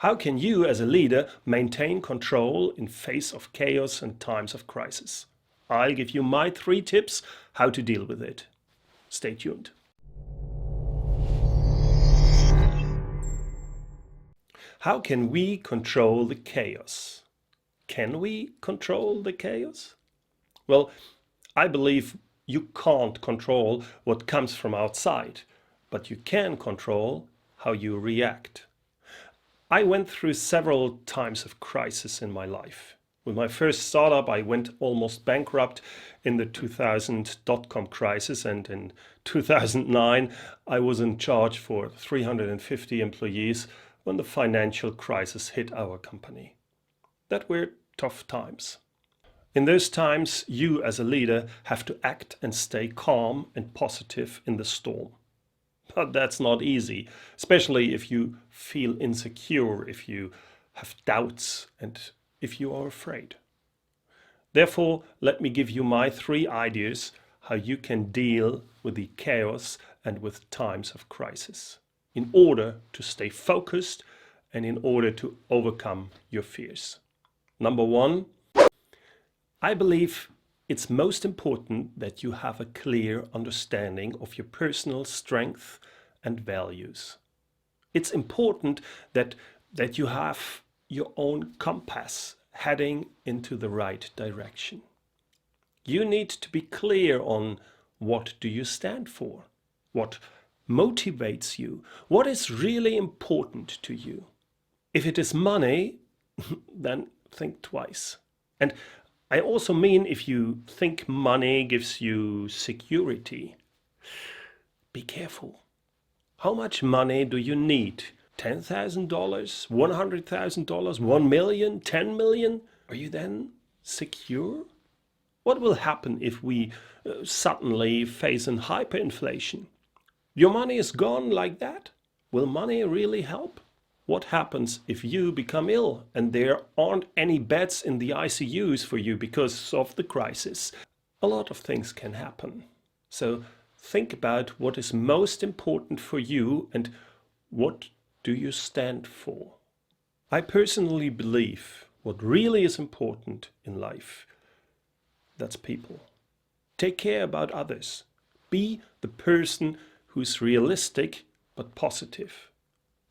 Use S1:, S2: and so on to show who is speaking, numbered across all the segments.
S1: How can you as a leader maintain control in face of chaos and times of crisis? I'll give you my 3 tips how to deal with it. Stay tuned. How can we control the chaos? Can we control the chaos? Well, I believe you can't control what comes from outside, but you can control how you react. I went through several times of crisis in my life. With my first startup, I went almost bankrupt in the 2000 dot-com crisis, and in 2009, I was in charge for 350 employees when the financial crisis hit our company. That were tough times. In those times, you as a leader have to act and stay calm and positive in the storm. But that's not easy, especially if you feel insecure, if you have doubts, and if you are afraid. Therefore, let me give you my 3 ideas how you can deal with the chaos and with times of crisis in order to stay focused and in order to overcome your fears. Number 1, I believe it's most important that you have a clear understanding of your personal strength and values. It's important that you have your own compass heading into the right direction. You need to be clear on what do you stand for, what motivates you, what is really important to you. If it is money, then think twice. And I also mean if you think money gives you security, be careful. How much money do you need? $10,000, $100,000, 1 million, 10 million? Are you then secure? What will happen if we suddenly face an hyperinflation? Your money is gone like that? Will money really help? What happens if you become ill and there aren't any beds in the ICUs for you because of the crisis? A lot of things can happen. So think about what is most important for you and what do you stand for. I personally believe what really is important in life, that's people. Take care about others. Be the person who's realistic but positive,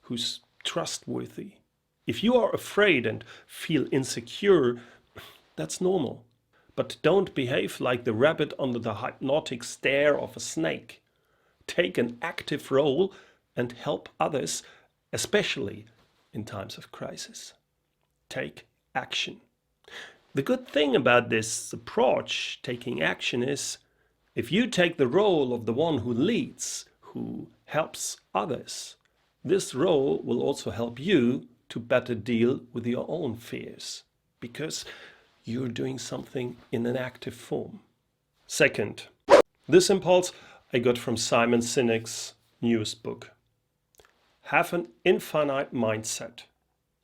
S1: who's trustworthy. If you are afraid and feel insecure, that's normal. But don't behave like the rabbit under the hypnotic stare of a snake. Take an active role and help others, especially in times of crisis. Take action. The good thing about this approach, taking action, is if you take the role of the one who leads, who helps others, this role will also help you to better deal with your own fears, because you're doing something in an active form. Second, this impulse I got from Simon Sinek's newest book. Have an infinite mindset.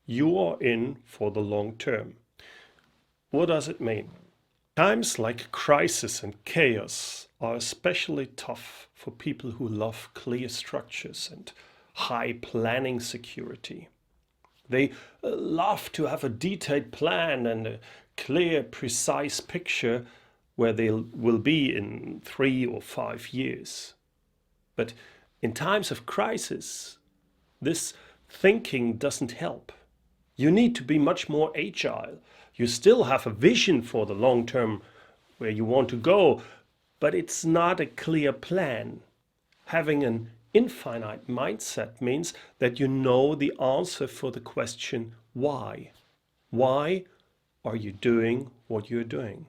S1: You are in for the long term. What does it mean? Times like crisis and chaos are especially tough for people who love clear structures and high planning security. They love to have a detailed plan and a clear, precise picture where they will be in 3 or 5 years. But in times of crisis, this thinking doesn't help. You need to be much more agile. You still have a vision for the long term where you want to go, but it's not a clear plan. Having an infinite mindset means that you know the answer for the question why. Why are you doing what you're doing?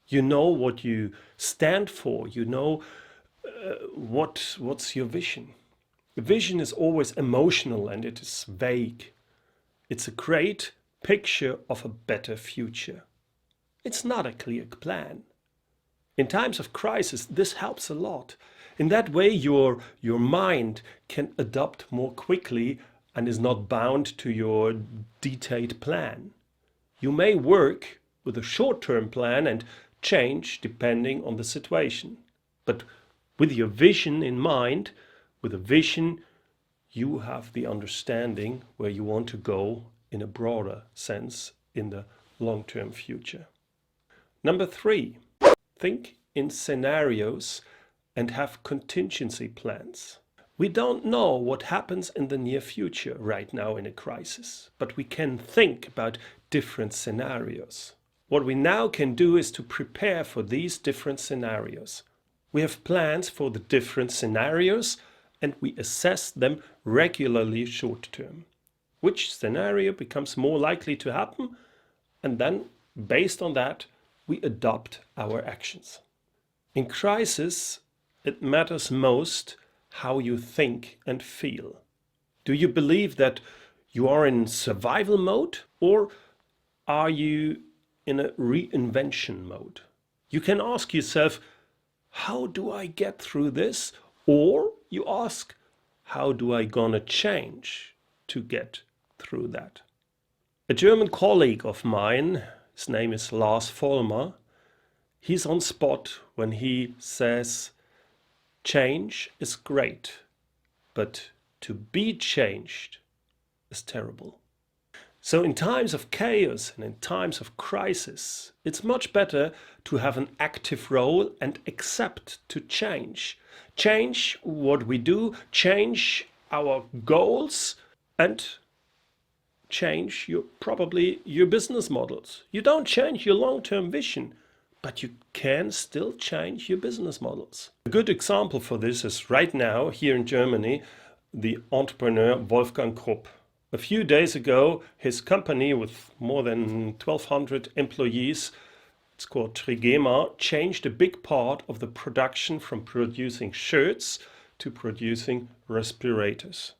S1: You know what you stand for. You know what's your vision. The vision is always emotional and it is vague. It's a great picture of a better future. It's not a clear plan. In times of crisis, this helps a lot. In that way, your mind can adapt more quickly and is not bound to your detailed plan. You may work with a short-term plan and change depending on the situation. But with your vision in mind, with a vision, you have the understanding where you want to go in a broader sense in the long-term future. Number 3, think in scenarios and have contingency plans. We don't know what happens in the near future right now in a crisis, but we can think about different scenarios. What we now can do is to prepare for these different scenarios. We have plans for the different scenarios and we assess them regularly short term. Which scenario becomes more likely to happen? And then, based on that, we adopt our actions. In crisis, it matters most how you think and feel. Do you believe that you are in survival mode or are you in a reinvention mode? You can ask yourself, how do I get through this? Or you ask, how do I gonna change to get through that? A German colleague of mine, his name is Lars Vollmer, he's on spot when he says, change is great, but to be changed is terrible. So in times of chaos and in times of crisis, it's much better to have an active role and accept to change. Change what we do, change our goals, and change probably your business models. You don't change your long-term vision, but you can still change your business models. A good example for this is right now here in Germany, the entrepreneur Wolfgang Krupp. A few days ago, his company with more than 1,200 employees, it's called Trigema, changed a big part of the production from producing shirts to producing respirators.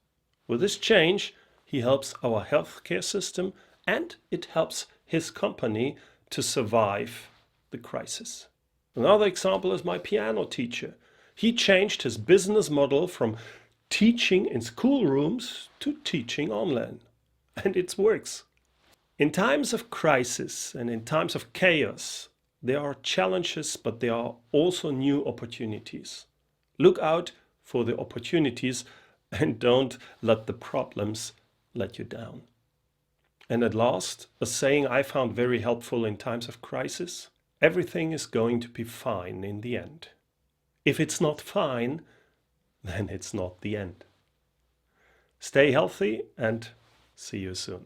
S1: With this change, he helps our healthcare system and it helps his company to survive the crisis. Another example is my piano teacher. He changed his business model from teaching in schoolrooms to teaching online. And it works. In times of crisis and in times of chaos, there are challenges, but there are also new opportunities. Look out for the opportunities and don't let the problems let you down. And at last, a saying I found very helpful in times of crisis: everything is going to be fine in the end. If it's not fine, then it's not the end. Stay healthy and see you soon.